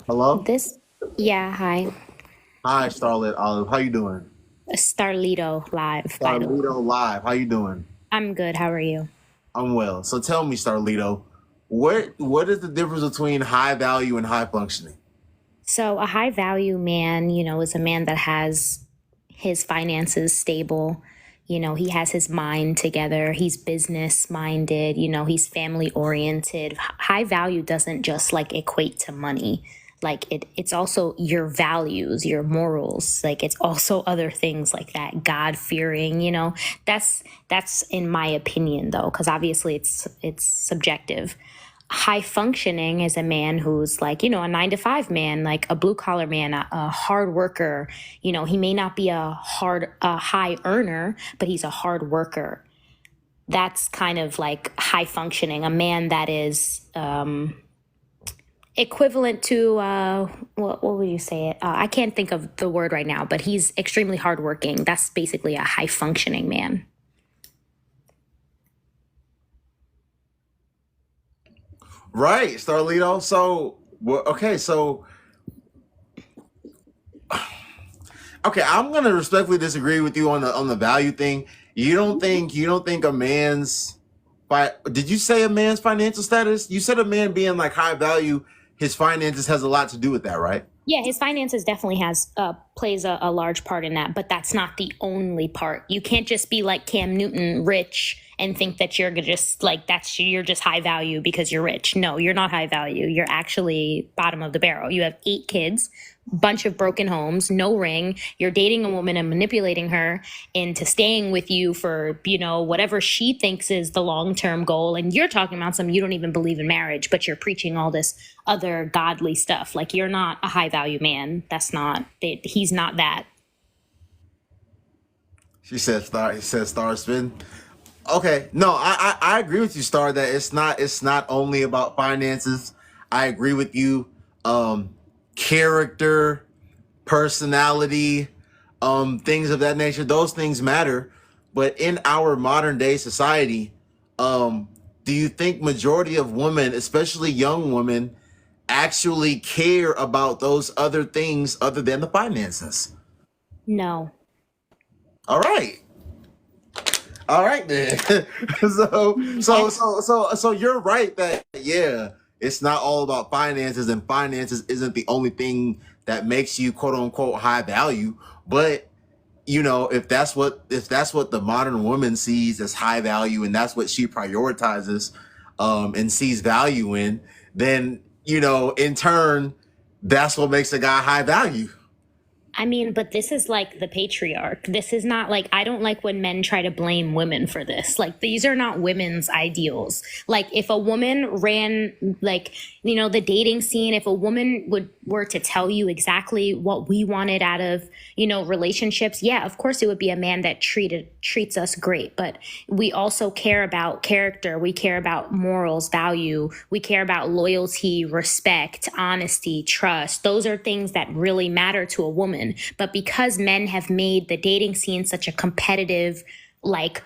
Hello? This, yeah, hi. Hi, Starlit Olive. How you doing? Starlito live, by the way. Starlito Live. How you doing? I'm good. How are you? I'm well. So tell me, Starlito, what is the difference between high value and high functioning? So, a high value man, is a man that has his finances stable. He has his mind together. He's business minded. He's family oriented. High value doesn't just like equate to money. Like it's also your values, your morals. Like it's also other things like that. God fearing. That's in my opinion though, because obviously it's subjective. High functioning is a man who's like, a 9 to 5 man, like a blue collar man, a hard worker. He may not be a high earner, but he's a hard worker. That's kind of like high functioning, a man that is equivalent to, what would you say it? I can't think of the word right now, but he's extremely hardworking. That's basically a high functioning man. Right, Starlito. So, well, okay, I'm gonna respectfully disagree with you on the value thing. You don't think a man's did you say a man's financial status? You said a man being like high value, his finances has a lot to do with that, right? Yeah, his finances definitely has plays a large part in that, but that's not the only part. You can't just be like Cam Newton, rich, and think that you're gonna just like you're just high value because you're rich. No, you're not high value. You're actually bottom of the barrel. You have 8 kids, bunch of broken homes, no ring. You're dating a woman and manipulating her into staying with you for whatever she thinks is the long term goal. And you're talking about some you don't even believe in marriage, but you're preaching all this other godly stuff. Like you're not a high value man. That's not. He's not that. She said star. He said star spin. Okay, no, I agree with you, Star. That it's not only about finances. I agree with you. Character, personality, things of that nature. Those things matter. But in our modern day society, um, do you think majority of women, especially young women, actually care about those other things other than the finances? No. All right. All right then. So you're right that yeah, it's not all about finances, and finances isn't the only thing that makes you quote unquote high value. But if that's what the modern woman sees as high value, and that's what she prioritizes, and sees value in, then in turn, that's what makes a guy high value. I mean, but this is like the patriarch. This is not like, I don't like when men try to blame women for this. Like, these are not women's ideals. Like, if a woman ran, like, the dating scene, if a woman were to tell you exactly what we wanted out of, relationships, yeah, of course it would be a man that treats us great. But we also care about character. We care about morals, value. We care about loyalty, respect, honesty, trust. Those are things that really matter to a woman. But because men have made the dating scene such a competitive, like,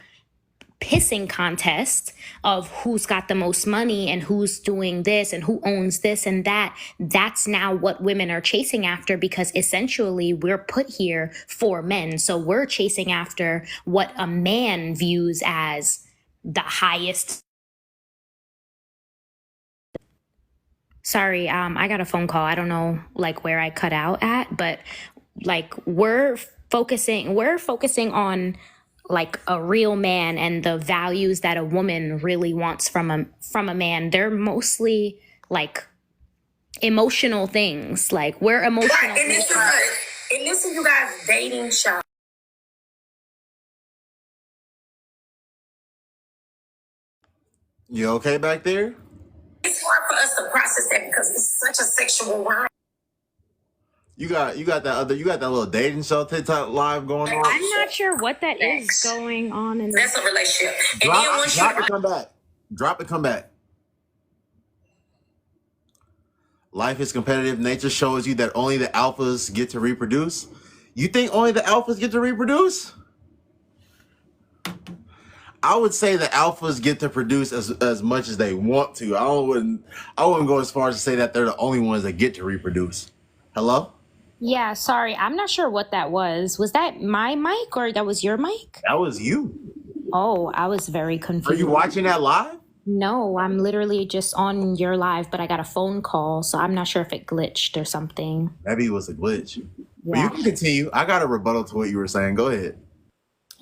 pissing contest of who's got the most money and who's doing this and who owns this and that, that's now what women are chasing after, because essentially we're put here for men. So we're chasing after what a man views as the highest. Sorry, I got a phone call. I don't know like where I cut out at, but like we're focusing on like a real man and the values that a woman really wants from a man. They're mostly like emotional things. Like we're emotional. Right, and this is you guys dating show. You okay back there? It's hard for us to process that because it's such a sexual world. You got that little dating show TikTok live going on. I'm not sure what that is going on in That's this. a relationship. And then Drop, once you drop and come back. Drop and come back. Life is competitive. Nature shows you that only the alphas get to reproduce. You think only the alphas get to reproduce? I would say the alphas get to produce as much as they want to. I wouldn't go as far as to say that they're the only ones that get to reproduce. Hello? Yeah, sorry. I'm not sure what that was. Was that my mic or that was your mic? That was you. Oh, I was very Are confused. you watching that live? No, I'm literally just on your live, but I got a phone call, so I'm not sure if it glitched or something. Maybe it was a glitch. But Yeah. you can continue. I got a rebuttal to what you were saying. Go ahead.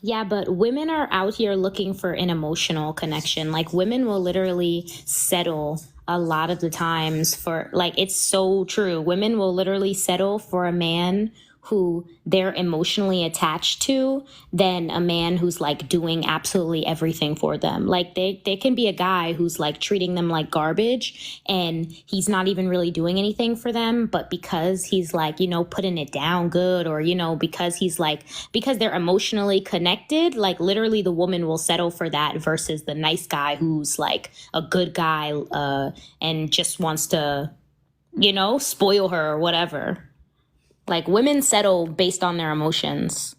Yeah, but women are out here looking for an emotional connection. Like women will literally settle a lot of the times for like it's so true. Women will literally settle for a man who they're emotionally attached to than a man who's like doing absolutely everything for them. Like they can be a guy who's like treating them like garbage and he's not even really doing anything for them, but because he's like, you know, putting it down good or, you know, because he's like, because they're emotionally connected, like literally the woman will settle for that versus the nice guy who's like a good guy and just wants to, you know, spoil her or whatever. Like women settle based on their emotions.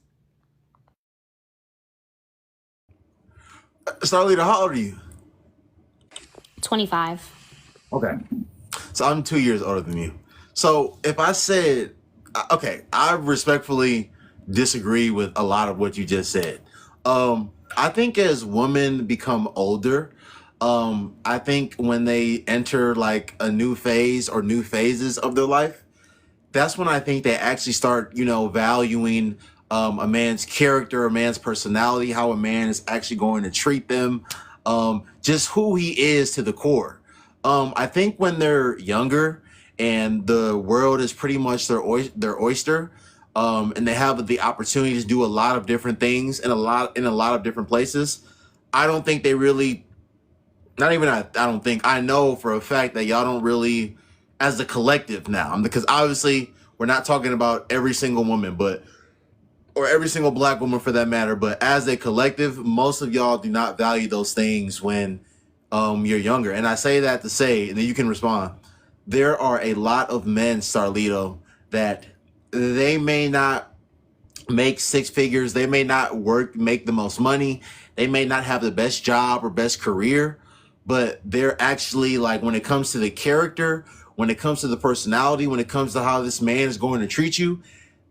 Starlita, how old are you? 25. Okay. So I'm 2 years older than you. So if I said, okay, I respectfully disagree with a lot of what you just said. I think as women become older, I think when they enter like a new phase or new phases of their life, that's when I think they actually start, you know, valuing a man's character, a man's personality, how a man is actually going to treat them, just who he is to the core. I think when they're younger and the world is pretty much their oyster, and they have the opportunity to do a lot of different things in a lot of different places, I don't think they really not even I don't think I know for a fact that y'all don't really as a collective now because obviously we're not talking about every single woman but or every single black woman for that matter, but as a collective most of y'all do not value those things when you're younger. And I say that to say, and then you can respond, there are a lot of men, Starlito, that they may not make six figures, they may not make the most money, they may not have the best job or best career, but they're actually like when it comes to the character, when it comes to the personality, when it comes to how this man is going to treat you,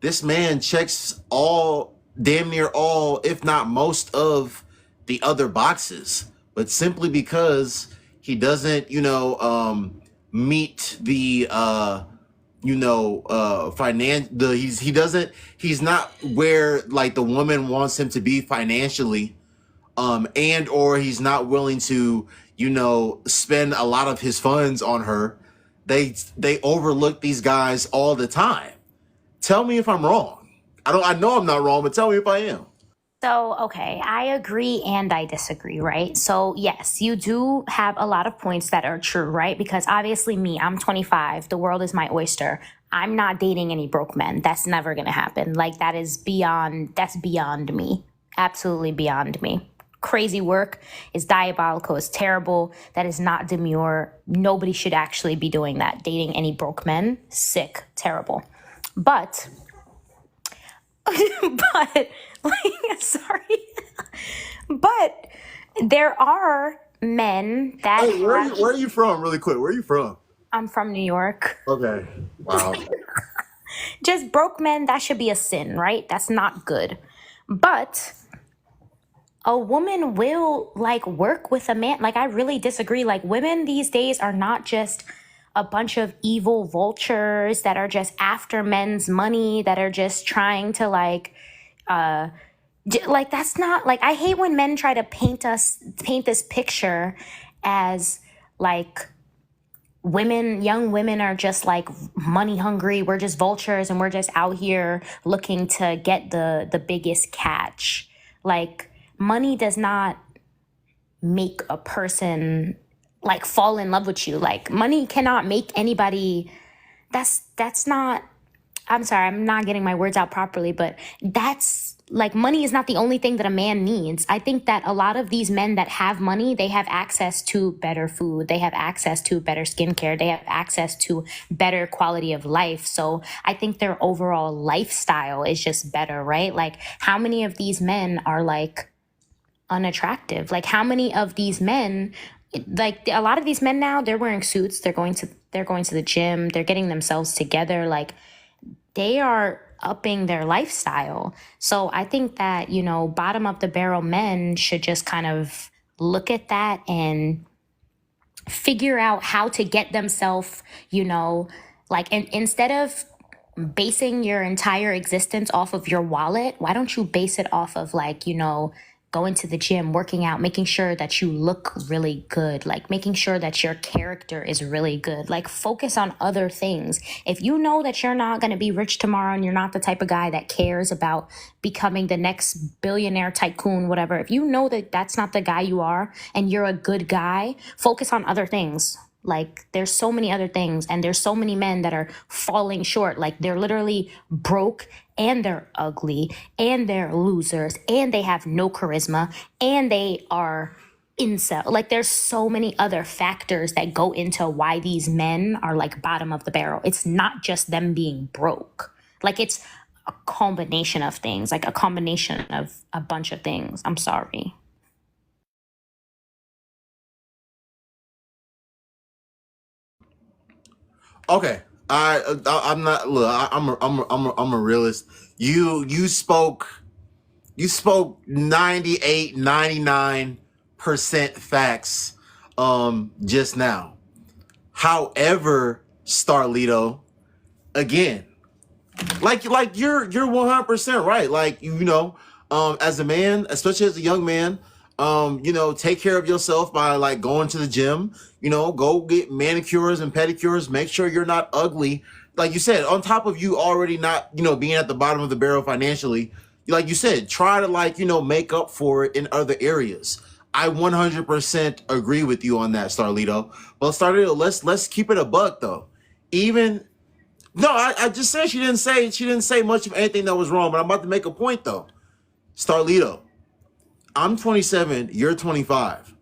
this man checks all damn near all if not most of the other boxes, but simply because he doesn't meet the he's not where like the woman wants him to be financially, and or he's not willing to spend a lot of his funds on her. They overlook these guys all the time. Tell me if I'm wrong. I know I'm not wrong, but tell me if I am. So, okay, I agree and I disagree, right? So, yes, you do have a lot of points that are true, right? Because obviously, I'm 25. The world is my oyster. I'm not dating any broke men. That's never going to happen. Like, that's beyond me. Absolutely beyond me. Crazy work is diabolical, is terrible. That is not demure. Nobody should actually be doing that. Dating any broke men, sick, terrible. But sorry. But there are men that Hey, where are you from? Really quick, where are you from? I'm from New York. Okay. Wow. Just broke men, that should be a sin, right? That's not good. But a woman will like work with a man. Like I really disagree. Like women these days are not just a bunch of evil vultures that are just after men's money, that are just trying to like that's not like I hate when men try to paint this picture as like young women are just like money hungry, we're just vultures and we're just out here looking to get the biggest catch. Like money does not make a person like fall in love with you. Like money cannot make anybody. That's not, I'm sorry, I'm not getting my words out properly, but that's like money is not the only thing that a man needs. I think that a lot of these men that have money, they have access to better food, they have access to better skincare, they have access to better quality of life. So I think their overall lifestyle is just better, right? Like how many of these men are like unattractive. Like, how many of these men, like a lot of these men now, they're wearing suits, they're going to the gym, they're getting themselves together, like they are upping their lifestyle. So I think that, bottom of the barrel men should just kind of look at that and figure out how to get themselves, like, and instead of basing your entire existence off of your wallet, why don't you base it off of, like, going to the gym, working out, making sure that you look really good, like making sure that your character is really good, like focus on other things. If you know that you're not going to be rich tomorrow and you're not the type of guy that cares about becoming the next billionaire tycoon, whatever, if you know that that's not the guy you are and you're a good guy, focus on other things. Like, there's so many other things, and there's so many men that are falling short. Like, they're literally broke, and they're ugly, and they're losers, and they have no charisma, and they are incel. Like, there's so many other factors that go into why these men are, like, bottom of the barrel. It's not just them being broke. Like, it's a combination of things, like a combination of a bunch of things. I'm sorry. Okay, I'm not. Look, I'm a realist. You spoke 98, 99% facts just now. However, Starlito, again, like you're 100% right. Like, as a man, especially as a young man, take care of yourself by like going to the gym, go get manicures and pedicures, make sure you're not ugly, like you said, on top of you already not, being at the bottom of the barrel financially. Like you said, try to, like, make up for it in other areas. I 100% agree with you on that, Starlito. Well, Starlito, let's keep it a buck though. Even no, I just said she didn't say much of anything that was wrong, but I'm about to make a point though. Starlito, I'm 27, you're 25.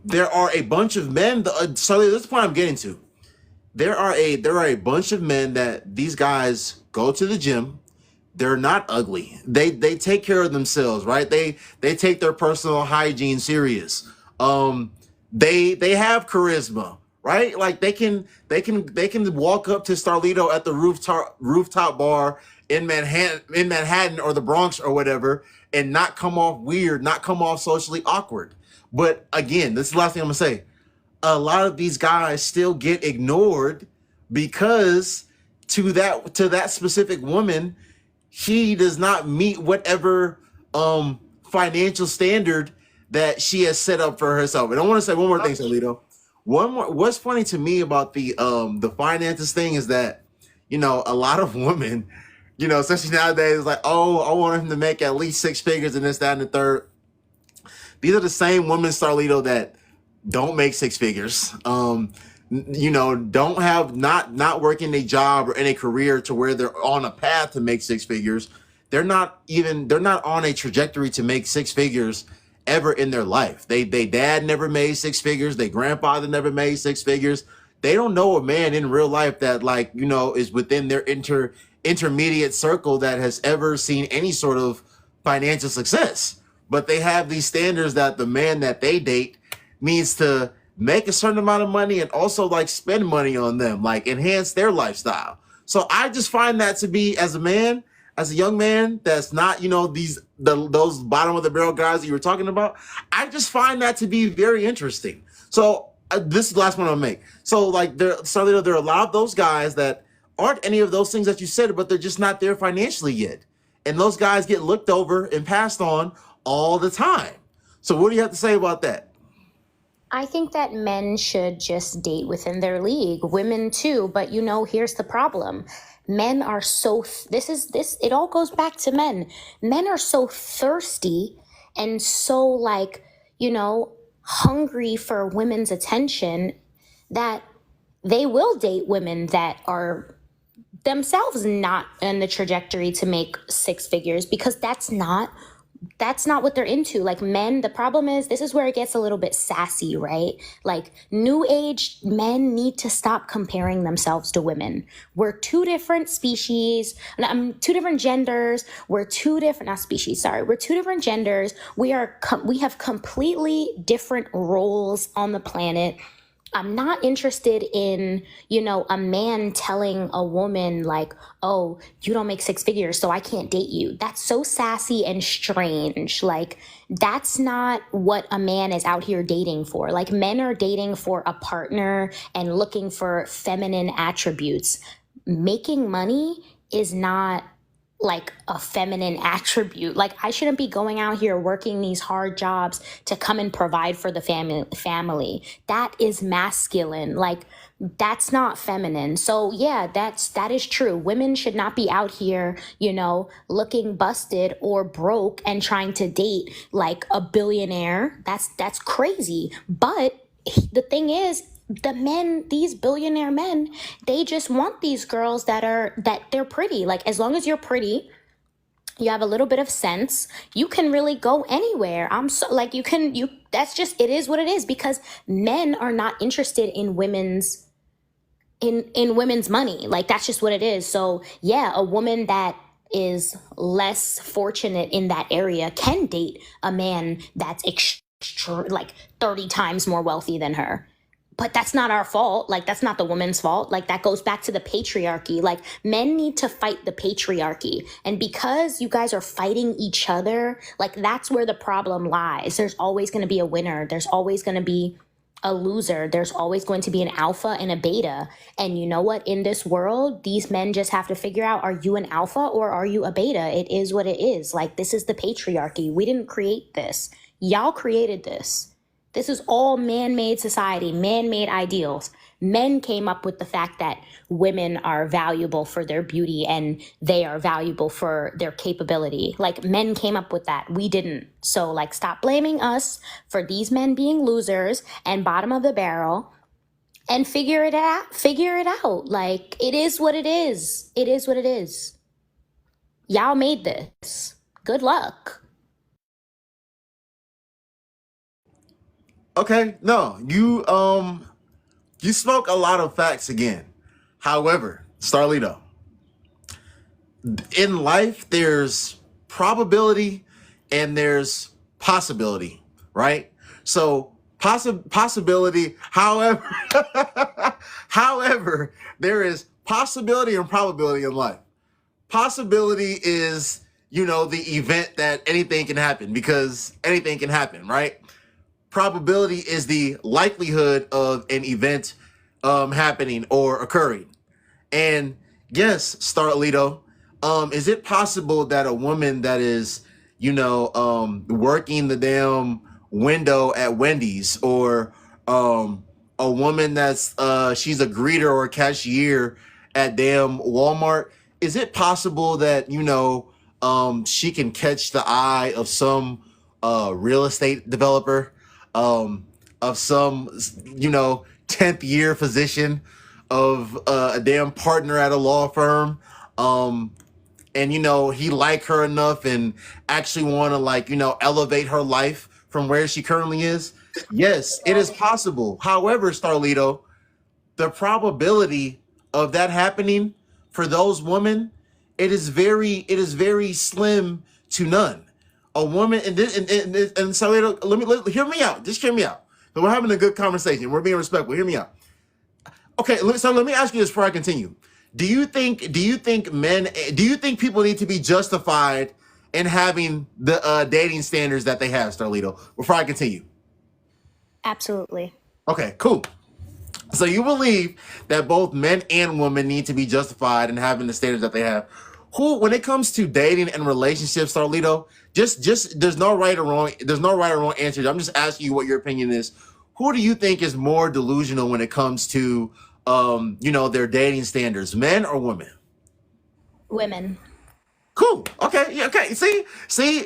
There are a bunch of men. Starlito, this is the point I'm getting to. There are a bunch of men that these guys go to the gym. They're not ugly. They take care of themselves, right? They take their personal hygiene serious. They have charisma, right? Like they can walk up to Starlito at the rooftop bar in Manhattan or the Bronx or whatever, and not come off weird, not come off socially awkward. But again, this is the last thing I'm gonna say. A lot of these guys still get ignored because to that specific woman, he does not meet whatever financial standard that she has set up for herself. And I want to say one more thing, Salito. One more. What's funny to me about the finances thing is that, a lot of women, especially nowadays, like, oh, I want him to make at least six figures and this, that, and the third. These are the same women, Starlito, that don't make six figures. Don't have not working a job or in a career to where they're on a path to make six figures. They're not on a trajectory to make six figures ever in their life. They dad never made six figures. Their grandfather never made six figures. They don't know a man in real life that, like, is within their intermediate circle that has ever seen any sort of financial success. But they have these standards that the man that they date needs to make a certain amount of money and also, like, spend money on them, like enhance their lifestyle. So I just find that to be, as a man, as a young man that's not, those bottom of the barrel guys that you were talking about, I just find that to be very interesting. So this is the last one I'll make. So, like, there are a lot of those guys that aren't any of those things that you said, but they're just not there financially yet. And those guys get looked over and passed on all the time. So what do you have to say about that? I think that men should just date within their league, women too. But here's the problem. Men are it all goes back to men. Men are so thirsty and so, like, hungry for women's attention that they will date women that are themselves not in the trajectory to make six figures, because that's not that's not what they're into. Like men, the problem is this is where it gets a little bit sassy, right? Like new age men need to stop comparing themselves to women. We're two different species, two different genders. We're two different, not species, sorry. We're two different genders. We have completely different roles on the planet. I'm not interested in, a man telling a woman like, oh, you don't make six figures, so I can't date you. That's so sassy and strange. Like, that's not what a man is out here dating for. Like, men are dating for a partner and looking for feminine attributes. Making money is not like a feminine attribute. Like I shouldn't be going out here working these hard jobs to come and provide for the family. That is masculine. Like that's not feminine. So yeah, that is true. Women should not be out here, looking busted or broke and trying to date like a billionaire. That's crazy. But the thing is, the men, these billionaire men, they just want these girls that they're pretty. Like as long as you're pretty, you have a little bit of sense, you can really go anywhere. That's just, it is what it is, because men are not interested in women's money. Like that's just what it is. So yeah, a woman that is less fortunate in that area can date a man that's like 30 times more wealthy than her. But that's not our fault. Like, that's not the woman's fault. Like, that goes back to the patriarchy. Like, men need to fight the patriarchy. And because you guys are fighting each other, like, that's where the problem lies. There's always going to be a winner. There's always going to be a loser. There's always going to be an alpha and a beta. And you know what? In this world, these men just have to figure out, are you an alpha or are you a beta? It is what it is. Like, this is the patriarchy. We didn't create this. Y'all created this. This is all man-made society, man-made ideals. Men came up with the fact that women are valuable for their beauty and they are valuable for their capability. Like, men came up with that. We didn't. So, like, stop blaming us for these men being losers and bottom of the barrel and figure it out. Figure it out. Like, it is what it is. It is what it is. Y'all made this. Good luck. Okay, no, you spoke a lot of facts again. However, Starlito, in life there's probability and there's possibility, right? So possibility, however, however, there is possibility and probability in life. Possibility is, the event that anything can happen, because anything can happen, right? Probability is the likelihood of an event happening or occurring. And yes, Starlito, is it possible that a woman that is, working the damn window at Wendy's, or a woman that's she's a greeter or a cashier at damn Walmart, is it possible that she can catch the eye of some real estate developer, of some 10th year physician, of a damn partner at a law firm, and he like her enough and actually want to elevate her life from where she currently is? Yes, it is possible. However, Starlito, the probability of that happening for those women, it is very slim to none. A woman, and Starlito, hear me out. Just hear me out. So we're having a good conversation. We're being respectful. Hear me out. Okay, so let me ask you this before I continue. Do you think people need to be justified in having the dating standards that they have, Starlito? Before I continue. Absolutely. Okay, cool. So you believe that both men and women need to be justified in having the standards that they have. When it comes to dating and relationships, Starlito, just there's no right or wrong answer. I'm just asking you what your opinion is. Who do you think is more delusional when it comes to their dating standards, men or women? Women. Cool. Okay. Yeah. Okay. See,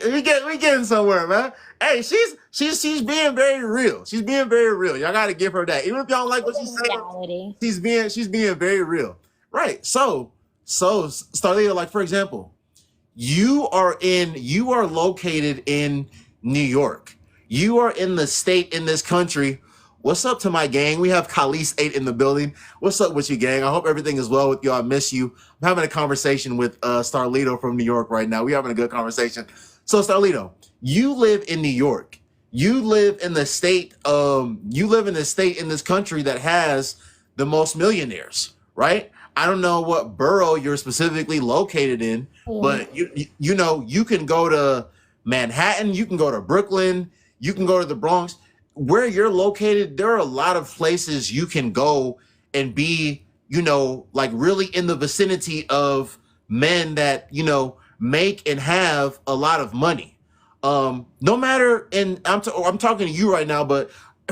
we getting somewhere, man. Hey, she's being very real. She's being very real. Y'all got to give her that. Even if y'all don't like what she's saying, she's being very real. Right. So Starlita, like for example, you are located in New York. You are in the state in this country. What's up to my gang? We have Khalees 8 in the building. What's up with you, gang? I hope everything is well with you. I miss you. I'm having a conversation with Starlito from New York right now. We're having a good conversation. So, Starlito, you live in New York. You live in the state. You live in the state in this country that has the most millionaires, right? I don't know what borough you're specifically located in, but you know, you can go to Manhattan, you can go to Brooklyn, you can go to the Bronx. Where you're located, there are a lot of places you can go and be, you know, like really in the vicinity of men that, you know, make and have a lot of money. No matter, and I'm talking to you right now, but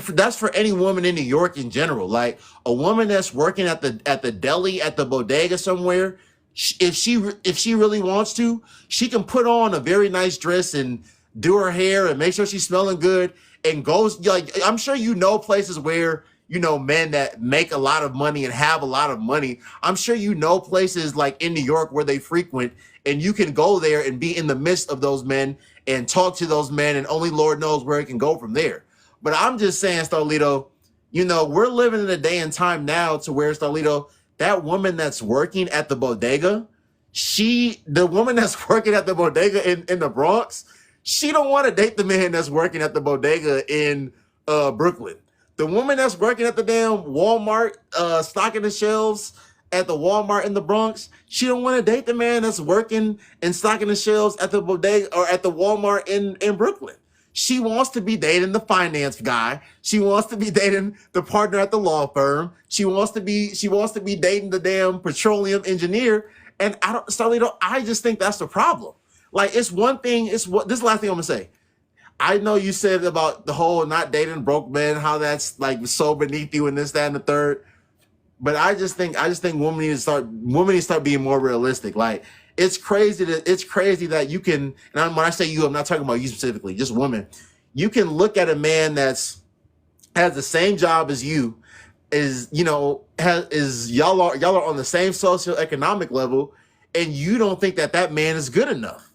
that's for any woman in New York in general. Like a woman that's working at the deli, at the bodega somewhere, if she really wants to, she can put on a very nice dress and do her hair and make sure she's smelling good and goes, like, I'm sure you know places where, you know, men that make a lot of money and have a lot of money. I'm sure you know places like in New York where they frequent, and you can go there and be in the midst of those men and talk to those men, and only Lord knows where it can go from there. But I'm just saying, Starlito, you know, we're living in a day and time now to where, Starlito, that woman that's working at the bodega, the woman that's working at the bodega in the Bronx, she don't want to date the man that's working at the bodega in Brooklyn. The woman that's working at the damn Walmart, stocking the shelves at the Walmart in the Bronx, she don't want to date the man that's working and stocking the shelves at the bodega or at the Walmart in Brooklyn. She wants to be dating the finance guy. She wants to be dating the partner at the law firm. She wants to be dating the damn petroleum engineer. And I just think that's the problem. Like, it's one thing, this is the last thing I'm gonna say. I know you said about the whole not dating broke men, how that's like so beneath you and this, that, and the third. But I just think women need to start being more realistic. Like, it's crazy that you can, and when I say you, I'm not talking about you specifically, just women. You can look at a man has the same job as you, y'all are on the same socioeconomic level, and you don't think that man is good enough.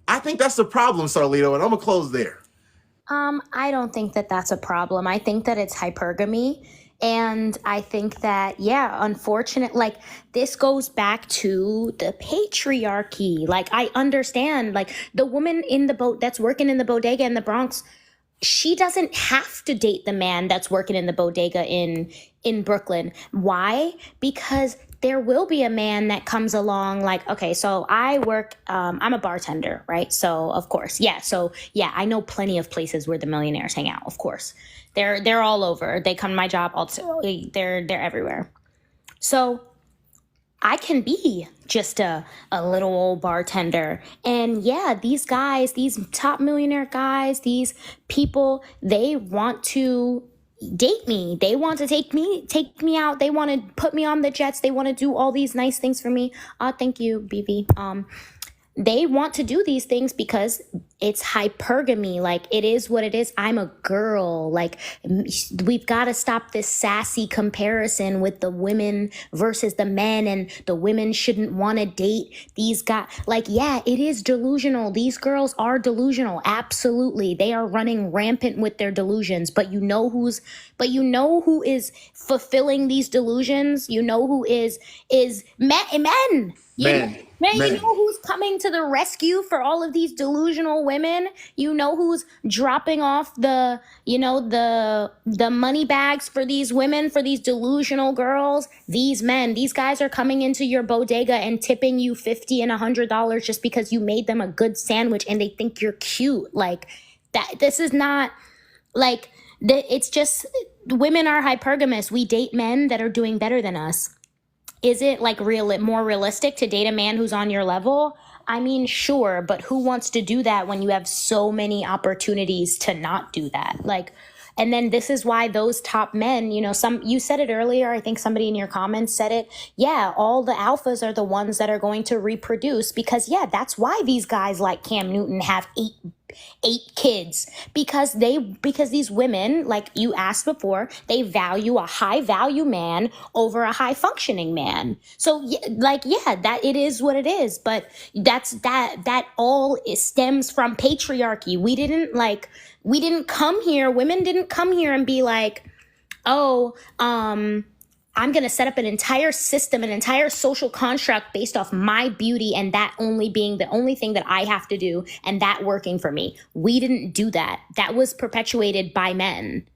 I think that's the problem, Starlito, and I'm gonna close there. I don't think that that's a problem. I think that it's hypergamy. And I think that, yeah, unfortunate, like, this goes back to the patriarchy. Like, I understand, like, the woman in the boat that's working in the bodega in the Bronx, she doesn't have to date the man that's working in the bodega in Brooklyn. Why? Because there will be a man that comes along like, okay, so I work, I'm a bartender, right? So of course, yeah. So yeah, I know plenty of places where the millionaires hang out. Of course, they're all over. They come to my job also. They're everywhere. So I can be just a little old bartender. And yeah, these guys, these top millionaire guys, these people, they want to date me. They want to take me out. They want to put me on the jets. They want to do all these nice things for me. Thank you, BB. They want to do these things because it's hypergamy. Like, it is what it is. I'm a girl. Like, we've got to stop this sassy comparison with the women versus the men, and the women shouldn't want to date these guys. Like, yeah, it is delusional. These girls are delusional. Absolutely. They are running rampant with their delusions, but you know who is fulfilling these delusions? You know who is men. You know who's coming to the rescue for all of these delusional women? You know who's dropping off the money bags for these women, for these delusional girls? These men. These guys are coming into your bodega and tipping you $50 and $100 just because you made them a good sandwich and they think you're cute. Like, that. This is not like, it's just, women are hypergamous. We date men that are doing better than us. Is it like more realistic to date a man who's on your level? I mean, sure, but who wants to do that when you have so many opportunities to not do that? Like, and then this is why those top men, you said it earlier, I think somebody in your comments said it. Yeah, all the alphas are the ones that are going to reproduce because, yeah, that's why these guys like Cam Newton have 8 kids because these women, like you asked before, they value a high value man over a high functioning man. So that it is what it is, but that all stems from patriarchy. We didn't come here, women didn't come here and be like, oh, I'm going to set up an entire system, an entire social construct based off my beauty and that only being the only thing that I have to do and that working for me. We didn't do that. That was perpetuated by men.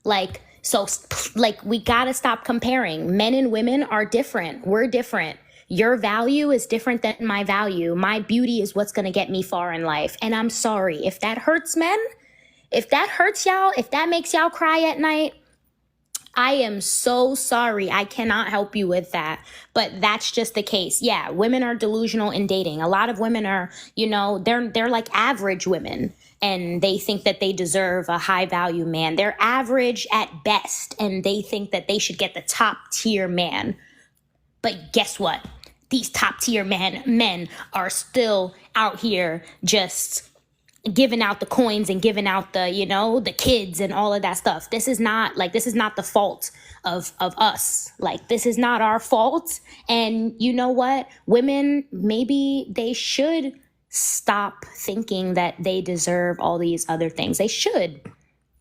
We got to stop comparing. Men and women are different. We're different. Your value is different than my value. My beauty is what's going to get me far in life. And I'm sorry if that hurts men, if that hurts y'all, if that makes y'all cry at night, I am so sorry. I cannot help you with that. But that's just the case. Yeah, women are delusional in dating. A lot of women are, they're like average women and they think that they deserve a high value man. They're average at best and they think that they should get the top tier man. But guess what? These top tier men are still out here just giving out the coins and giving out the kids and all of that stuff. This is not the fault of us. This is not our fault. And you know what? Women, maybe they should stop thinking that they deserve all these other things. They should.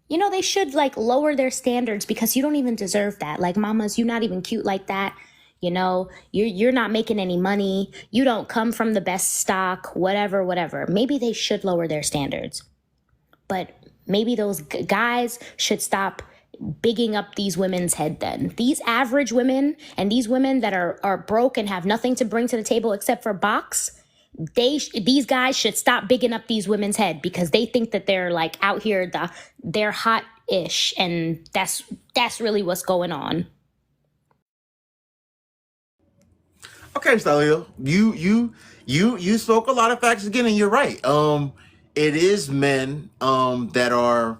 They should lower their standards because you don't even deserve that. Mamas, you're not even cute like that. You're not making any money. You don't come from the best stock, whatever. Maybe they should lower their standards. But maybe those guys should stop bigging up these women's head then. These average women and these women that are broke and have nothing to bring to the table except for box, these guys should stop bigging up these women's head because they think that they're out here, they're hot-ish, and that's really what's going on. Okay, Stalio, you spoke a lot of facts again, and you're right. It is men that are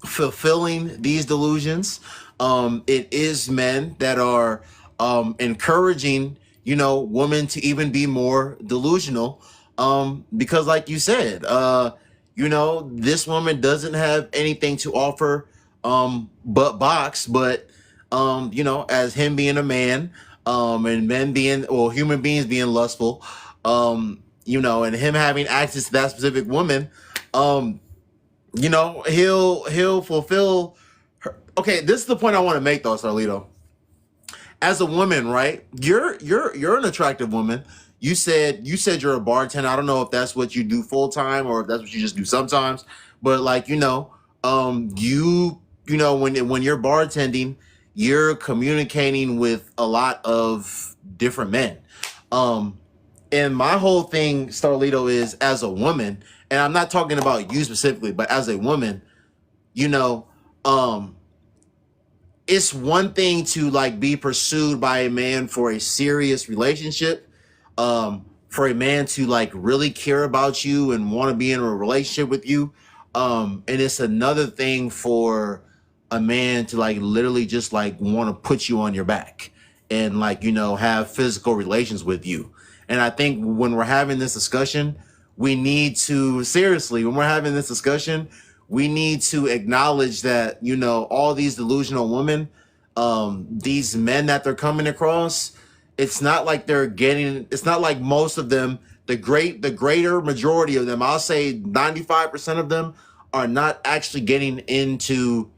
fulfilling these delusions. It is men that are encouraging, women to even be more delusional. Because, like you said, this woman doesn't have anything to offer but box, but as him being a man. And men being, or human beings being lustful, and him having access to that specific woman, he'll fulfill her. Okay, this is the point I want to make though, Sarlito. As a woman, right? You're an attractive woman. You said you're a bartender. I don't know if that's what you do full time or if that's what you just do sometimes. But when you're bartending, you're communicating with a lot of different men. And my whole thing, Starlito, is as a woman, and I'm not talking about you specifically, but as a woman, it's one thing to be pursued by a man for a serious relationship, for a man to really care about you and want to be in a relationship with you. And it's another thing for a man to literally just want to put you on your back and have physical relations with you. And I think when we're having this discussion, we need to acknowledge that, all these delusional women, these men that they're coming across, it's not like most of them, the greater majority of them, I'll say 95% of them are not actually getting into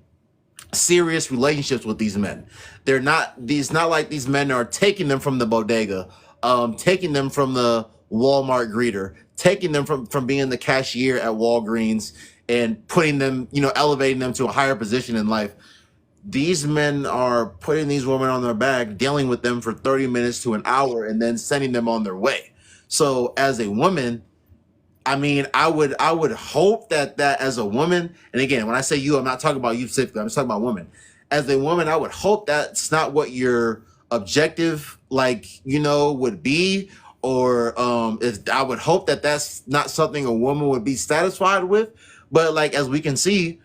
serious relationships with these men. It's not like these men are taking them from the bodega, taking them from the Walmart greeter, taking them from being the cashier at Walgreens and putting them, elevating them to a higher position in life. These men are putting these women on their back, dealing with them for 30 minutes to an hour, and then sending them on their way. So as a woman, I would hope that as a woman, and again, when I say you, I'm not talking about you specifically, I'm just talking about women. As a woman, I would hope that's not what your objective, would be, or I would hope that that's not something a woman would be satisfied with. But as we can see,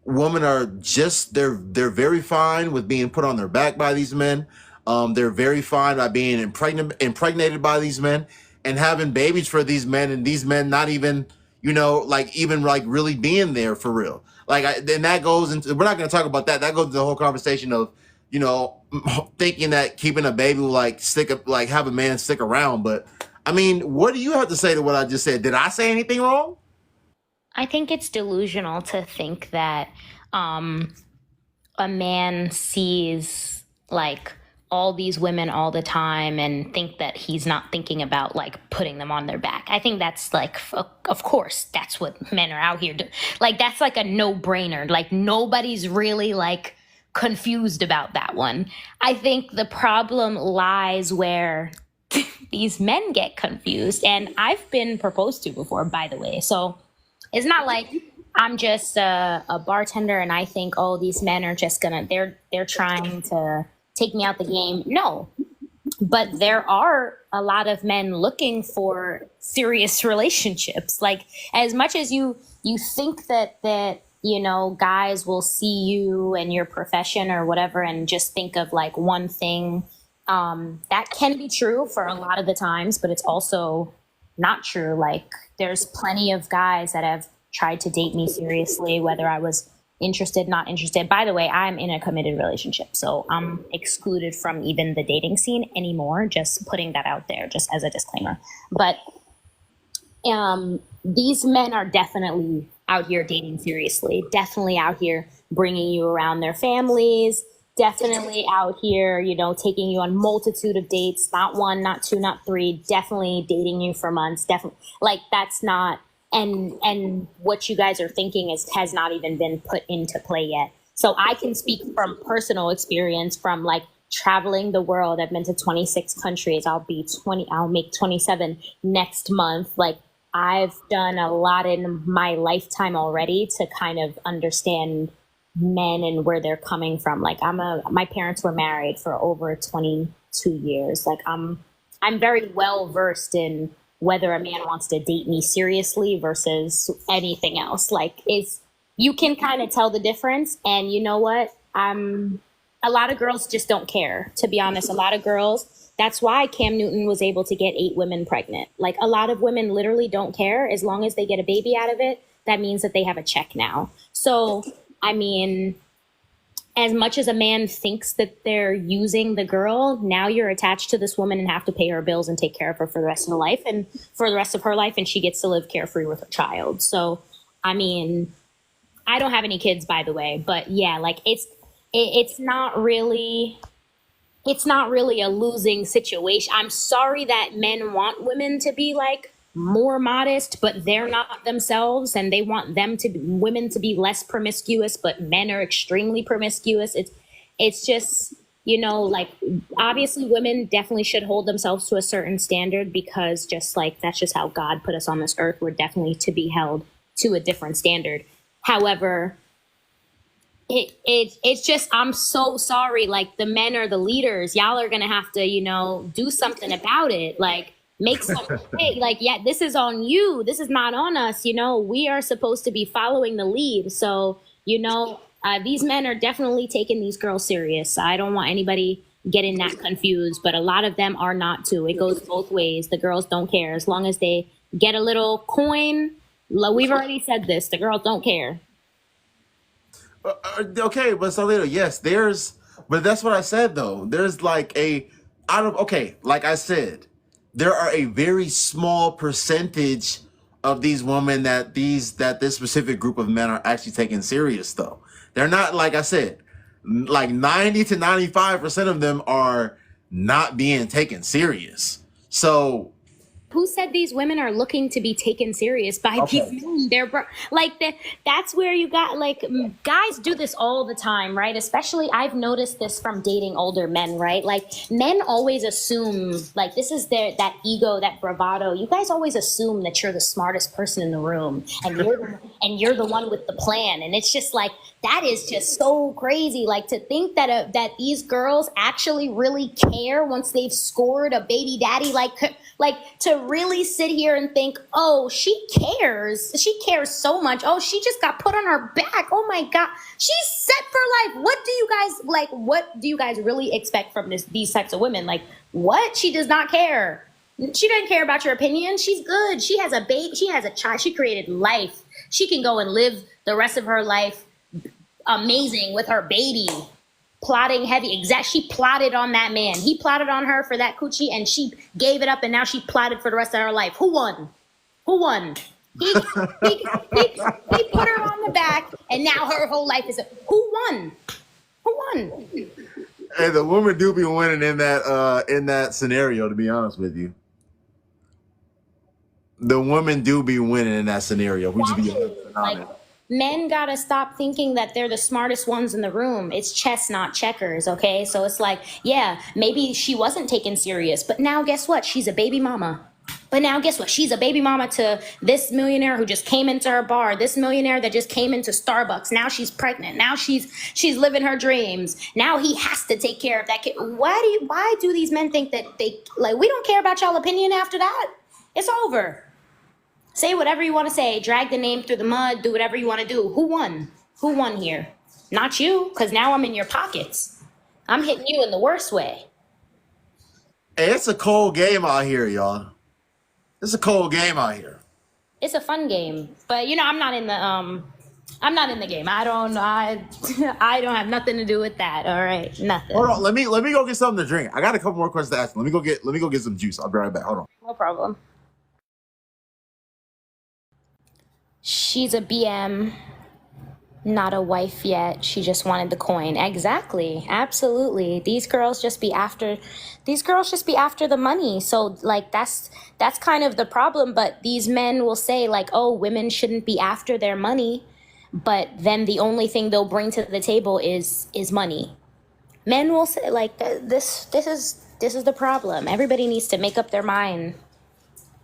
women are they're very fine with being put on their back by these men. They're very fine by being impregnated by these men and having babies for these men, and these men not even, you know, like even like really being there for real. Like, then that goes into, we're not going to talk about that. That goes into the whole conversation of, you know, thinking that keeping a baby will like like have a man stick around. But I mean, what do you have to say to what I just said? Did I say anything wrong? I think it's delusional to think that a man sees like all these women all the time and think that he's not thinking about like putting them on their back. I think that's like, of course, that's what men are out here doing. Like, that's like a no-brainer. Like, nobody's really like confused about that one. I think the problem lies where these men get confused. And I've been proposed to before, by the way. So it's not like I'm just a bartender and I think, oh, these men are just gonna, they're trying to take me out the game. No, but there are a lot of men looking for serious relationships. Like, as much as you think that you know, guys will see you and your profession or whatever and just think of like one thing, that can be true for a lot of the times, but it's also not true. Like, there's plenty of guys that have tried to date me seriously, whether I was interested, not interested. By the way, I'm in a committed relationship, so I'm excluded from even the dating scene anymore. Just putting that out there, just as a disclaimer. But these men are definitely out here dating seriously, definitely out here bringing you around their families, definitely out here, you know, taking you on multitude of dates, not one, not two, not three, definitely dating you for months. Definitely, like, that's not, and what you guys are thinking has not even been put into play yet. So I can speak from personal experience from like traveling the world. I've been to 26 countries. I'll make 27 next month. Like, I've done a lot in my lifetime already to kind of understand men and where they're coming from. Like, my parents were married for over 22 years. Like, I'm very well versed in whether a man wants to date me seriously versus anything else. Like, you can kind of tell the difference. And you know what? A lot of girls just don't care, to be honest. A lot of girls, that's why Cam Newton was able to get 8 women pregnant. Like, a lot of women literally don't care. As long as they get a baby out of it, that means that they have a check now. So, I mean, as much as a man thinks that they're using the girl, now you're attached to this woman and have to pay her bills and take care of her for the rest of her life and for the rest of her life, and she gets to live carefree with her child. So, I mean, I don't have any kids, by the way, but yeah, like, it's not really a losing situation. I'm sorry that men want women to be like more modest, but they're not themselves, and they want women to be less promiscuous, but men are extremely promiscuous. It's just, you know, like, obviously women definitely should hold themselves to a certain standard, because just like, that's just how God put us on this earth. We're definitely to be held to a different standard. However, it's just, I'm so sorry. Like, the men are the leaders. Y'all are gonna have to, you know, do something about it. Like, make some, hey, like, yeah, this is on you. This is not on us. You know, we are supposed to be following the lead. So, you know, these men are definitely taking these girls serious. I don't want anybody getting that confused, but a lot of them are not too. It goes both ways. The girls don't care. As long as they get a little coin, we've already said this, the girls don't care. Okay, but Salito, yes, but that's what I said though. There's like like I said, there are a very small percentage of these women that this specific group of men are actually taking serious though. They're not, like I said, like 90 to 95% of them are not being taken serious. So, who said these women are looking to be taken serious by these men? That's where you got, like, guys do this all the time, right? Especially, I've noticed this from dating older men, right? Like, men always assume, like, this is that ego, that bravado. You guys always assume that you're the smartest person in the room, and you're the one with the plan. And it's just like, that is just so crazy. Like, to think that these girls actually really care once they've scored a baby daddy, like to really sit here and think, oh, she cares so much. Oh, she just got put on her back. Oh my God, she's set for life. What do you guys really expect from these types of women? Like, what? She does not care. She doesn't care about your opinion. She's good. She has a baby. She has a child. She created life. She can go and live the rest of her life amazing with her baby. Plotting heavy. She plotted on that man. He plotted on her for that coochie and she gave it up and now she plotted for the rest of her life. Who won? Who won? He put her on the back and now her whole life is who won? Who won? Hey, the woman do be winning in that scenario, to be honest with you. The women do be winning in that scenario. We just be like, men gotta stop thinking that they're the smartest ones in the room. It's chess, not checkers, okay? So it's like, yeah, maybe she wasn't taken serious, but now guess what? She's a baby mama. But now guess what? She's a baby mama to this millionaire who just came into her bar, this millionaire that just came into Starbucks. Now she's pregnant. Now she's living her dreams. Now he has to take care of that kid. Why do these men think that we don't care about y'all opinion after that? It's over. Say whatever you want to say, drag the name through the mud, do whatever you want to do. Who won? Who won here? Not you, because now I'm in your pockets. I'm hitting you in the worst way. Hey, it's a cold game out here, y'all. It's a cold game out here. It's a fun game, but I'm not in the game. I don't have nothing to do with that. All right, nothing. Hold on, let me go get something to drink. I got a couple more questions to ask. Let me go get some juice. I'll be right back. Hold on. No problem. She's a BM, not a wife yet. She just wanted the coin. Exactly. Absolutely. These girls just be after the money. So like that's kind of the problem. But these men will say like, oh, women shouldn't be after their money. But then the only thing they'll bring to the table is money. Men will say like this is the problem. Everybody needs to make up their mind.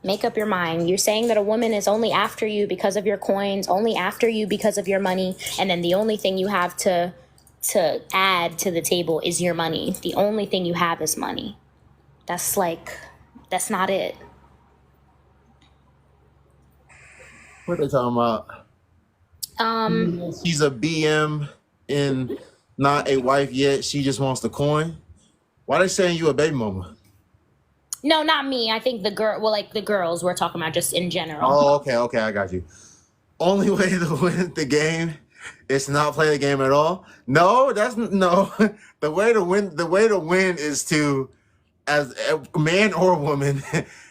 Make up your mind. You're saying that a woman is only after you because of your coins, only after you because of your money, and then the only thing you have to add to the table is your money. The only thing you have is money. That's not it. What are they talking about? She's a BM and not a wife yet. She just wants the coin. Why they saying you a baby mama? No, not me. I think the girls we're talking about just in general. Oh, okay, I got you. Only way to win the game is to not play the game at all. No, that's no. The way to win is to, as a man or woman,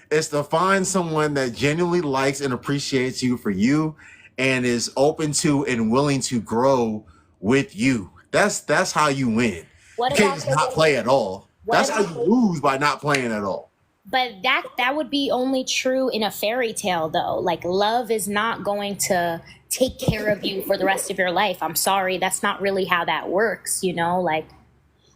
is to find someone that genuinely likes and appreciates you for you and is open to and willing to grow with you. That's how you win. You can't just not play at all. That's how you lose, by not playing at all. But that would be only true in a fairy tale, though. Like, love is not going to take care of you for the rest of your life. I'm sorry, that's not really how that works, Like,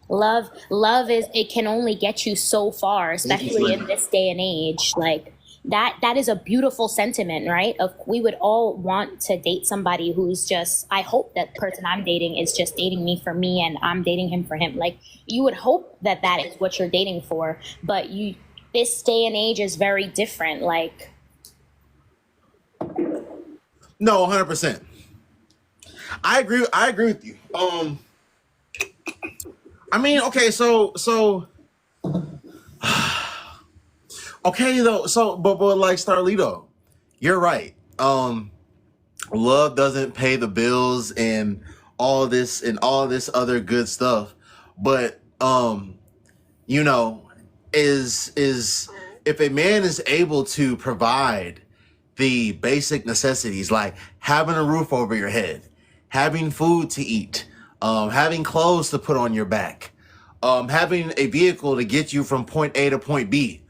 love it can only get you so far, especially in this day and age. Like, that is a beautiful sentiment, right? We would all want to date somebody who's just, I hope that person I'm dating is just dating me for me and I'm dating him for him. Like, you would hope that is what you're dating for, but this day and age is very different. Like, no, 100%. I agree with you. I mean, okay, so okay though. So, but like Starlito, you're right. Love doesn't pay the bills and all this other good stuff. But is if a man is able to provide the basic necessities like having a roof over your head, having food to eat, having clothes to put on your back, having a vehicle to get you from point A to point B,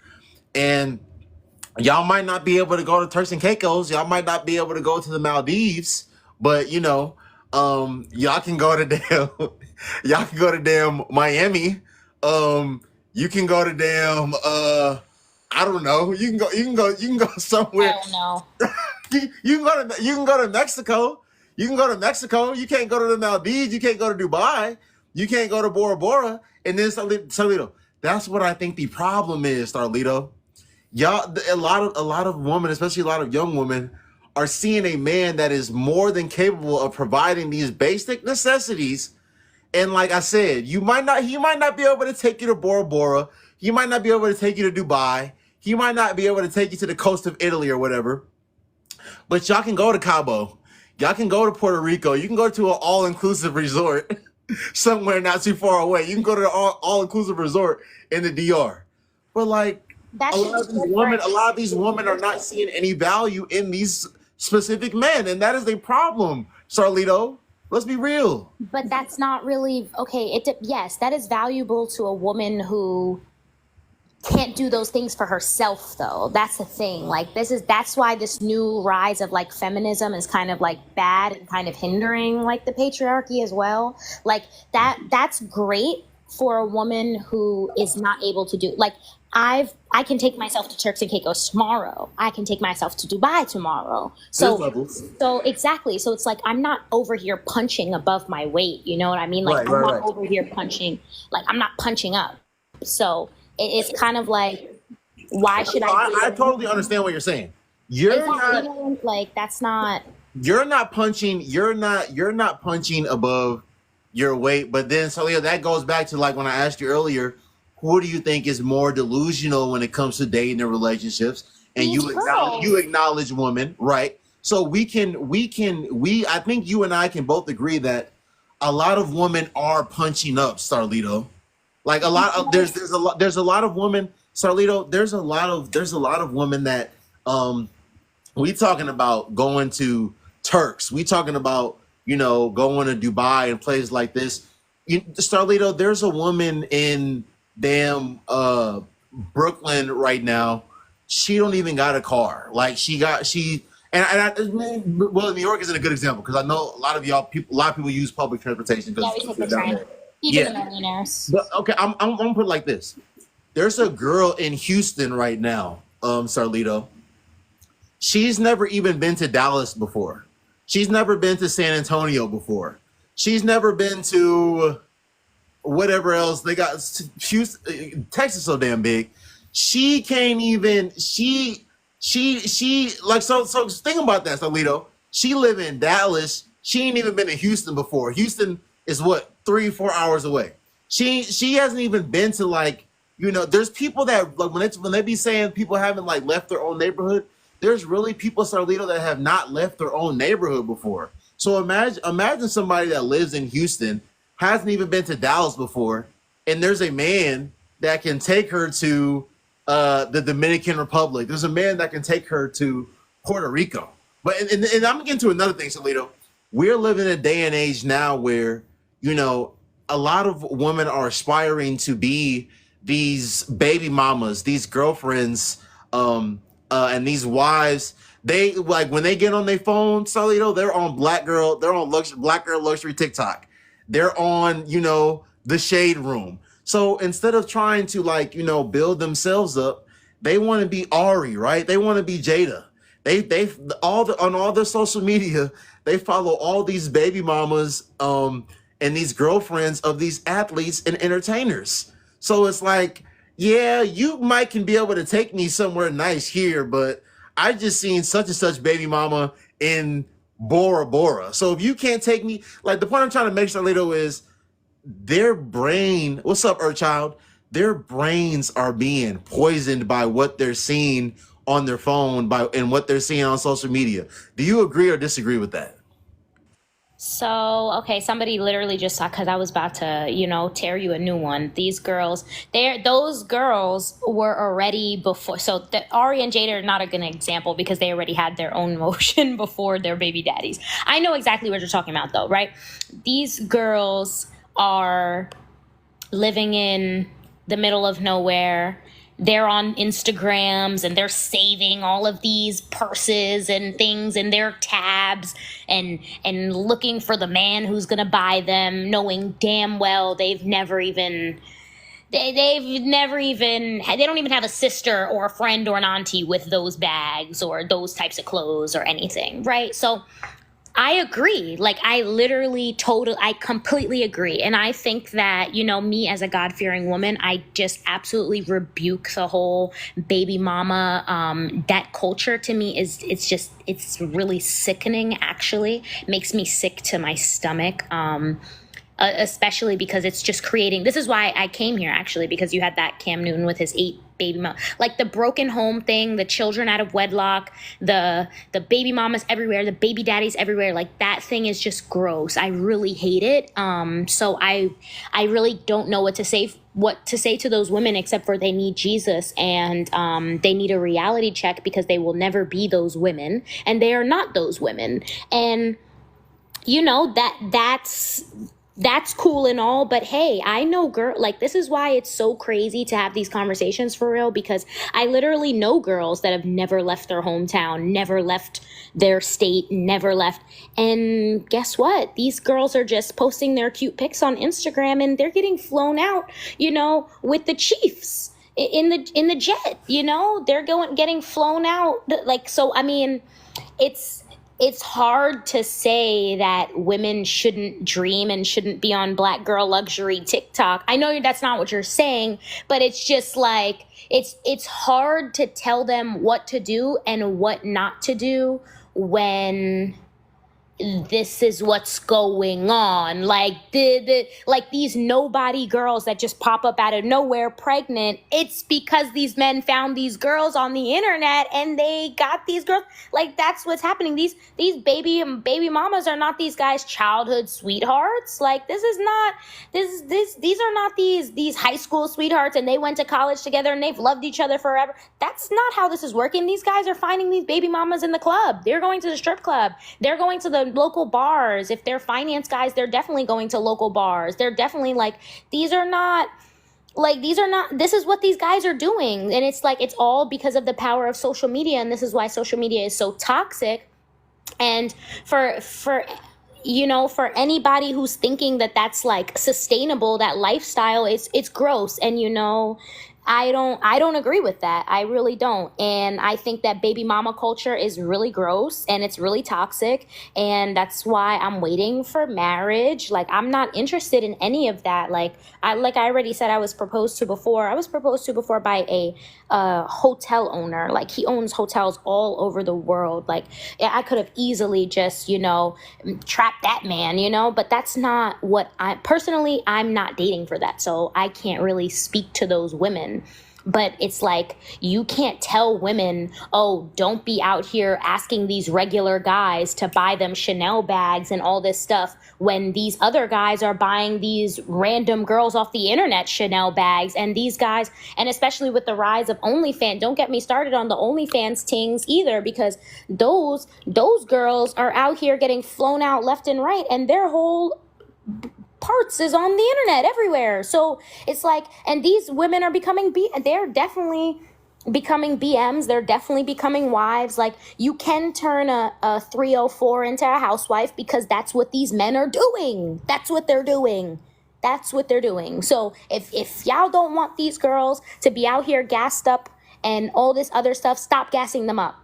and y'all might not be able to go to Turks and Caicos, y'all might not be able to go to the Maldives, but y'all can go to damn Miami. You can go to damn I don't know. You can go somewhere. I don't know. you can go to Mexico. You can go to Mexico. You can't go to the Maldives. You can't go to Dubai. You can't go to Bora Bora. And then Starlito. That's what I think the problem is, Starlito. Y'all, a lot of women, especially a lot of young women, are seeing a man that is more than capable of providing these basic necessities. And like I said, he might not be able to take you to Bora Bora. He might not be able to take you to Dubai. he might not be able to take you to the coast of Italy or whatever, but y'all can go to Cabo. Y'all can go to Puerto Rico. You can go to an all-inclusive resort somewhere not too far away. You can go to an all-inclusive resort in the DR. But like That's a lot of these women are not seeing any value in these specific men, and that is a problem, Sarlito. Let's be real. But that's not really okay. Yes, that is valuable to a woman who can't do those things for herself, though. That's the thing. Like, that's why this new rise of like feminism is kind of like bad and kind of hindering like the patriarchy as well. Like that's great for a woman who is not able to do, like, I can take myself to Turks and Caicos tomorrow. I can take myself to Dubai tomorrow. So exactly. So it's like I'm not over here punching above my weight. You know what I mean? Like I'm not over here punching. Like I'm not punching up. So it's kind of like, why should I totally understand what you're saying. You're not like that's not. You're not punching. You're not punching above your weight. But then, so yeah, that goes back to like when I asked you earlier. Who do you think is more delusional when it comes to dating and relationships? And you acknowledge women, right? So I think you and I can both agree that a lot of women are punching up, Starlito. Like there's a lot of women, Starlito. There's a lot of women that we talking about going to Turks. We talking about going to Dubai and places like this. Starlito, there's a woman in damn Brooklyn right now. She don't even got a car. Like New York isn't a good example because I know a lot of people use public transportation. Yeah, we take the train. Even the millionaires. But okay, I'm gonna put it like this. There's a girl in Houston right now, Sarlito. She's never even been to Dallas before. She's never been to San Antonio before. She's never been to whatever else they got. Houston, Texas so damn big. She can't even. She like so. So think about that, Sarlito. She live in Dallas. She ain't even been to Houston before. Houston is what 3-4 hours away. She hasn't even been to like There's people that like when they be saying people haven't like left their own neighborhood. There's really people, Sarlito, that have not left their own neighborhood before. So imagine somebody that lives in Houston, hasn't even been to Dallas before, and there's a man that can take her to the Dominican Republic. There's a man that can take her to Puerto Rico. But and I'm getting to another thing, Sarlito. We're living in a day and age now where a lot of women are aspiring to be these baby mamas, these girlfriends, and these wives. They like when they get on their phone, Sarlito, they're on black girl luxury TikTok. They're on, the shade room. So instead of trying to like, build themselves up, they want to be Ari, right? They want to be Jada. On all their social media, they follow all these baby mamas, and these girlfriends of these athletes and entertainers. So it's like, yeah, you can be able to take me somewhere nice here, but I just seen such and such baby mama in Bora Bora. So if you can't take me, like the point I'm trying to make, Sarlito, is their brain. What's up, Earthchild? Their brains are being poisoned by what they're seeing on their phone and what they're seeing on social media. Do you agree or disagree with that? So, okay, somebody literally just saw, because I was about to, tear you a new one. Those girls were already before. So Ari and Jada are not a good example because they already had their own motion before their baby daddies. I know exactly what you're talking about, though, right? These girls are living in the middle of nowhere. They're on Instagrams and they're saving all of these purses and things in their tabs and looking for the man who's going to buy them, knowing damn well they don't even have a sister or a friend or an auntie with those bags or those types of clothes or anything, right? So I agree. Like, I completely agree. And I think that, me as a God-fearing woman, I just absolutely rebuke the whole baby mama. That culture to me it's really sickening, actually. It makes me sick to my stomach. especially because it's just creating. This is why I came here, actually, because you had that Cam Newton with his 8 baby mom, like the broken home thing, the children out of wedlock, the baby mamas everywhere, the baby daddies everywhere. Like that thing is just gross. I really hate it. So I really don't know what to say to those women, except for they need Jesus, and they need a reality check, because they will never be those women, and they are not those women. And you know, that's cool and all, but hey, I know like this is why it's so crazy to have these conversations for real, because I literally know girls that have never left their hometown, never left their state, never left. And guess what? These girls are just posting their cute pics on Instagram, and they're getting flown out, you know, with the Chiefs in the jet, you know, they're getting flown out. Like, so, I mean, it's hard to say that women shouldn't dream and shouldn't be on Black girl luxury TikTok. I know that's not what you're saying, but it's just like, it's hard to tell them what to do and what not to do when this is what's going on. Like like these nobody girls that just pop up out of nowhere pregnant. It's because these men found these girls on the internet and they got these girls. Like that's what's happening. These baby mamas are not these guys' childhood sweethearts. Like these are not these high school sweethearts and they went to college together and they've loved each other forever. That's not how this is working. These guys are finding these baby mamas in the club. They're going to the strip club. They're going to the local bars. If they're finance guys, they're definitely going to local bars. They're definitely like, this is what these guys are doing. And it's like, it's all because of the power of social media. And this is why social media is so toxic. And for anybody who's thinking that that's like sustainable, that lifestyle, it's gross. And I don't agree with that. I really don't. And I think that baby mama culture is really gross and it's really toxic. And that's why I'm waiting for marriage. Like, I'm not interested in any of that. Like I already said, I was proposed to before. I was proposed to before by a hotel owner. Like, he owns hotels all over the world. Like, I could have easily just, trapped that man, but that's not what I'm not dating for that. So I can't really speak to those women. But it's like, you can't tell women, oh, don't be out here asking these regular guys to buy them Chanel bags and all this stuff, when these other guys are buying these random girls off the internet Chanel bags. And these guys, and especially with the rise of OnlyFans, don't get me started on the OnlyFans tings either, because those girls are out here getting flown out left and right, and their whole parts is on the internet everywhere. So it's like, and these women are they're definitely becoming BMs. They're definitely becoming wives. Like, you can turn a 304 into a housewife, because that's what these men are doing. That's what they're doing. So if y'all don't want these girls to be out here gassed up and all this other stuff, stop gassing them up.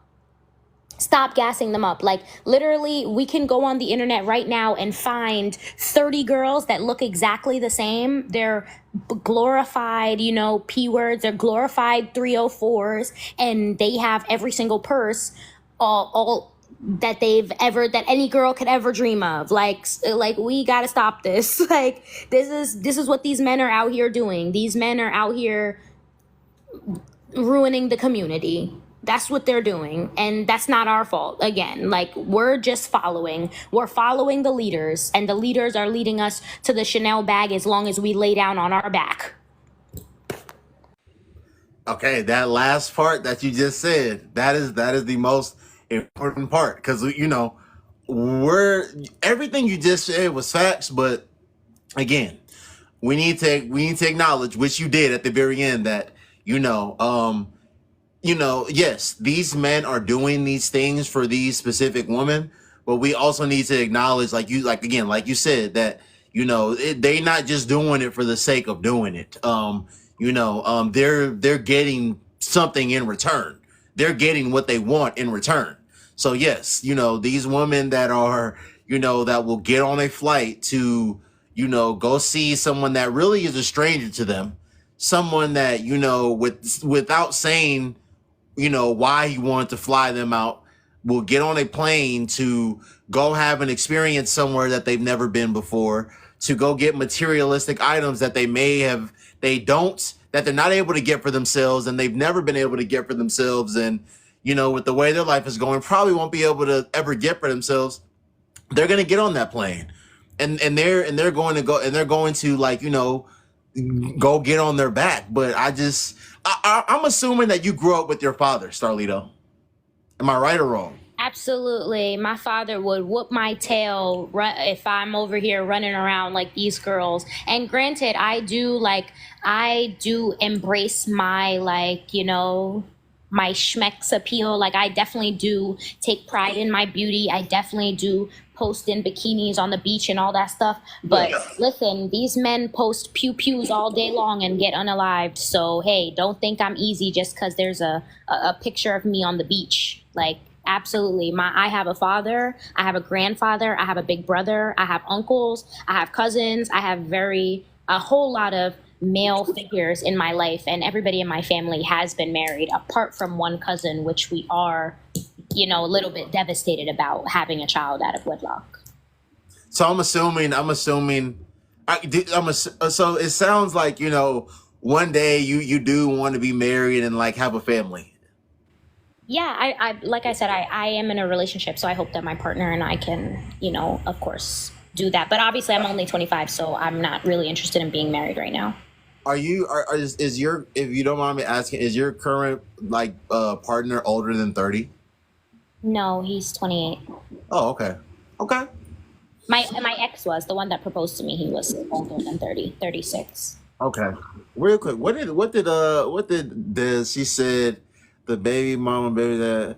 Like, literally, we can go on the internet right now and find 30 girls that look exactly the same. They're glorified, P words. They're glorified 304s, and they have every single purse, all that that any girl could ever dream of. Like we gotta stop this. Like, this is what these men are out here doing. These men are out here ruining the community. That's what they're doing. And that's not our fault. Again, like, we're following the leaders, and the leaders are leading us to the Chanel bag as long as we lay down on our back. Okay, that last part that you just said, that is the most important part, because everything you just said was facts, but again, we need to acknowledge, which you did at the very end, that yes, these men are doing these things for these specific women, but we also need to acknowledge, like you said, that they're not just doing it for the sake of doing it. They're getting something in return. They're getting what they want in return. So yes, these women that are, that will get on a flight to, go see someone that really is a stranger to them, someone that, without saying, why he wanted to fly them out, will get on a plane to go have an experience somewhere that they've never been before, to go get materialistic items that that they're not able to get for themselves, and they've never been able to get for themselves, and with the way their life is going, probably won't be able to ever get for themselves. They're gonna get on that plane, and they're going to go, and they're going to go get on their back. But I'm assuming that you grew up with your father, Starlito. Am I right or wrong? Absolutely. My father would whoop my tail if I'm over here running around like these girls. And granted, I do embrace my, my schmex appeal. Like, I definitely do take pride in my beauty. I definitely do post in bikinis on the beach and all that stuff. But listen, these men post pew-pews all day long and get unalived. So, hey, don't think I'm easy just because there's a picture of me on the beach. Like, absolutely. I have a father, I have a grandfather, I have a big brother, I have uncles, I have cousins, I have a whole lot of male figures in my life, and everybody in my family has been married, apart from one cousin, which we are, a little bit devastated about having a child out of wedlock. So I'm assuming, so it sounds like, one day you do want to be married and have a family. Yeah, I like I said, I am in a relationship, so I hope that my partner and I can, of course, do that. But obviously, I'm only 25, so I'm not really interested in being married right now. Is your, if you don't mind me asking, is your current partner older than 30? No, he's 28. Oh, okay. Okay. My ex was the one that proposed to me. He was older than 30, 36. Okay. Real quick, what did she said? The baby mama, baby that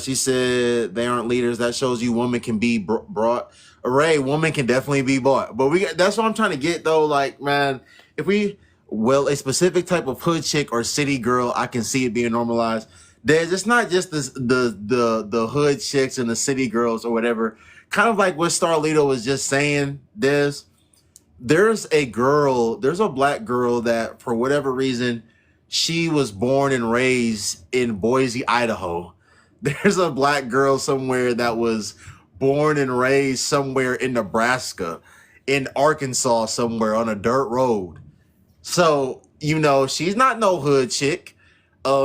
she said they aren't leaders. That shows you women can be brought. Ray, woman can definitely be bought. But that's what I'm trying to get though. Like, man, a specific type of hood chick or city girl, I can see it being normalized. It's not just the hood chicks and the city girls or whatever. Kind of like what Starlito was just saying. There's a black girl that for whatever reason, she was born and raised in Boise, Idaho. There's a black girl somewhere that was born and raised somewhere in Nebraska, in Arkansas somewhere on a dirt road. So, she's not no hood chick.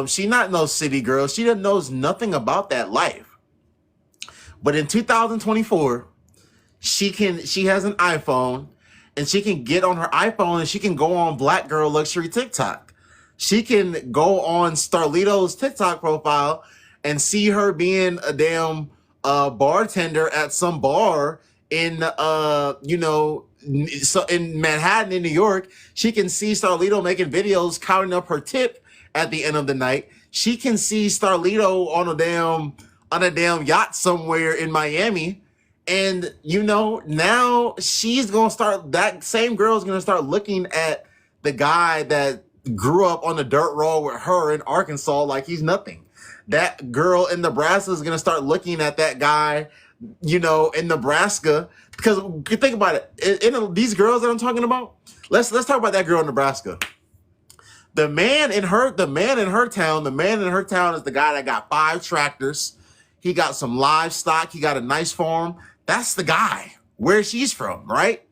She's not no city girl. She knows nothing about that life. But in 2024, she has an iPhone, and she can get on her iPhone and she can go on Black Girl Luxury TikTok. She can go on Starlito's TikTok profile and see her being a damn bartender at some bar in in Manhattan, in New York. She can see Starlito making videos counting up her tip at the end of the night. She can see Starlito on a damn yacht somewhere in Miami. And now that same girl is gonna start looking at the guy that grew up on the dirt road with her in Arkansas like he's nothing. That girl in Nebraska is gonna start looking at that guy, in Nebraska, because think about it. These girls that I'm talking about, let's talk about that girl in Nebraska. The man in her town is the guy that got 5 tractors. He got some livestock. He got a nice farm. That's the guy where she's from, right?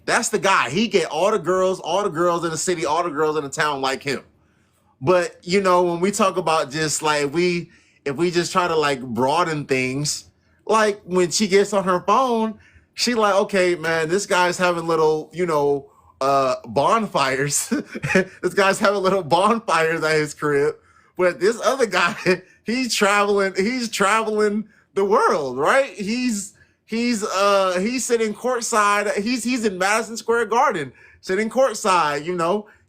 That's the guy. He get all the girls in the city, all the girls in the town like him. But when we talk about just if we just try to broaden things, like when she gets on her phone, she like, okay, man, this guy's having little, bonfires. This guy's having little bonfires at his crib. But this other guy, he's traveling the world, right? He's sitting courtside. He's in Madison Square Garden, sitting courtside.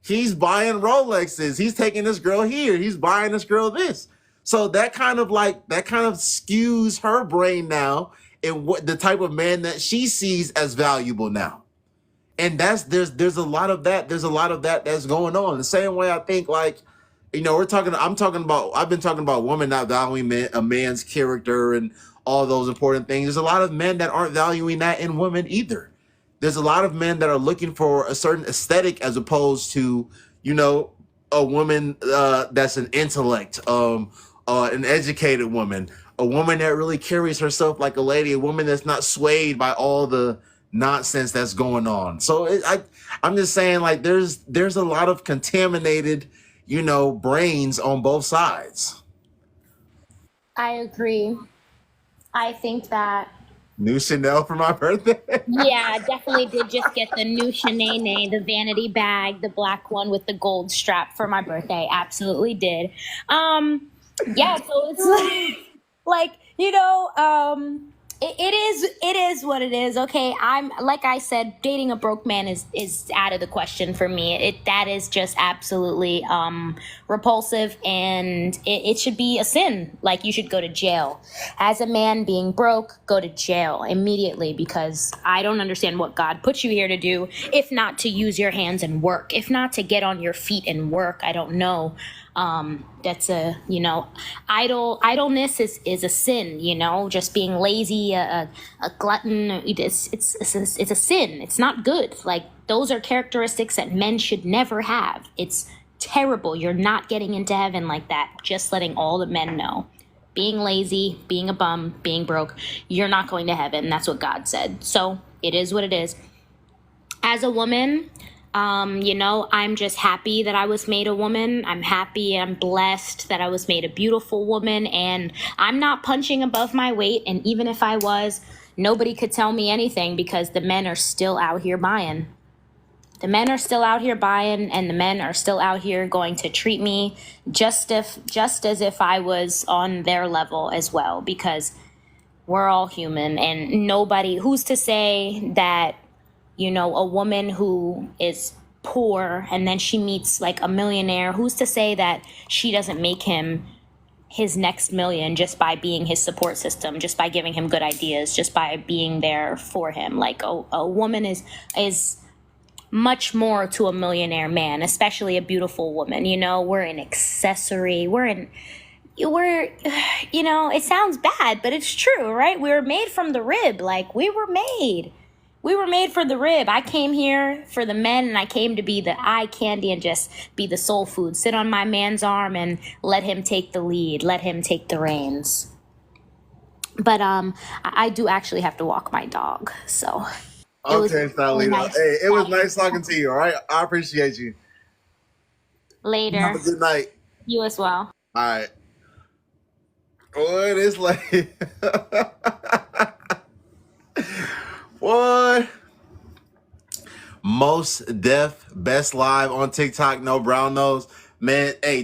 He's buying Rolexes. He's taking this girl here. He's buying this girl this. So that kind of skews her brain now in what the type of man that she sees as valuable now. And there's a lot of that. There's a lot of that that's going on. The same way I think I've been talking about women not valuing a man's character and all those important things. There's a lot of men that aren't valuing that in women either. There's a lot of men that are looking for a certain aesthetic as opposed to, a woman that's an intellect, an educated woman, a woman that really carries herself like a lady, a woman that's not swayed by all the nonsense that's going on. So I'm just saying, like, there's a lot of contaminated, brains on both sides. I agree. I think that, New Chanel for my birthday. yeah, definitely did just get the new Shanae, the vanity bag, the black one with the gold strap for my birthday. Absolutely did. Yeah, so it's like, it is what it is. Okay, I'm, like I said, dating a broke man is out of the question for me. That is just absolutely repulsive, and it should be a sin. Like, you should go to jail. As a man being broke, go to jail immediately, because I don't understand what God put you here to do, if not to use your hands and work, if not to get on your feet and work. I don't know. That's a, idleness is a sin, just being lazy, a glutton. It's a sin. It's not good. Like, those are characteristics that men should never have. It's terrible. You're not getting into heaven like that. Just letting all the men know. Being lazy, being a bum, being broke, you're not going to heaven. That's what God said. So it is what it is. As a woman, I'm just happy that I was made a woman. I'm happy, I'm blessed that I was made a beautiful woman, and I'm not punching above my weight. And even if I was, nobody could tell me anything, because the men are still out here buying. The men are still out here buying, and the men are still out here going to treat me just as if I was on their level as well, because we're all human, and nobody, who's to say that, a woman who is poor and then she meets like a millionaire, who's to say that she doesn't make him his next million just by being his support system, just by giving him good ideas, just by being there for him? Like, a woman is much more to a millionaire man, especially a beautiful woman. We're an accessory. It sounds bad, but it's true, right? We were made from the rib. Like, we were made for the rib. I came here for the men, and I came to be the eye candy and just be the soul food. Sit on my man's arm and let him take the lead. Let him take the reins. But I do actually have to walk my dog, so. Okay, Salina. Nice. Hey, it was nice talking to you. All right, I appreciate you. Later. Have a good night. You as well. All right. Boy, this like, what? Most Def, best live on TikTok, no brown nose. Man, hey.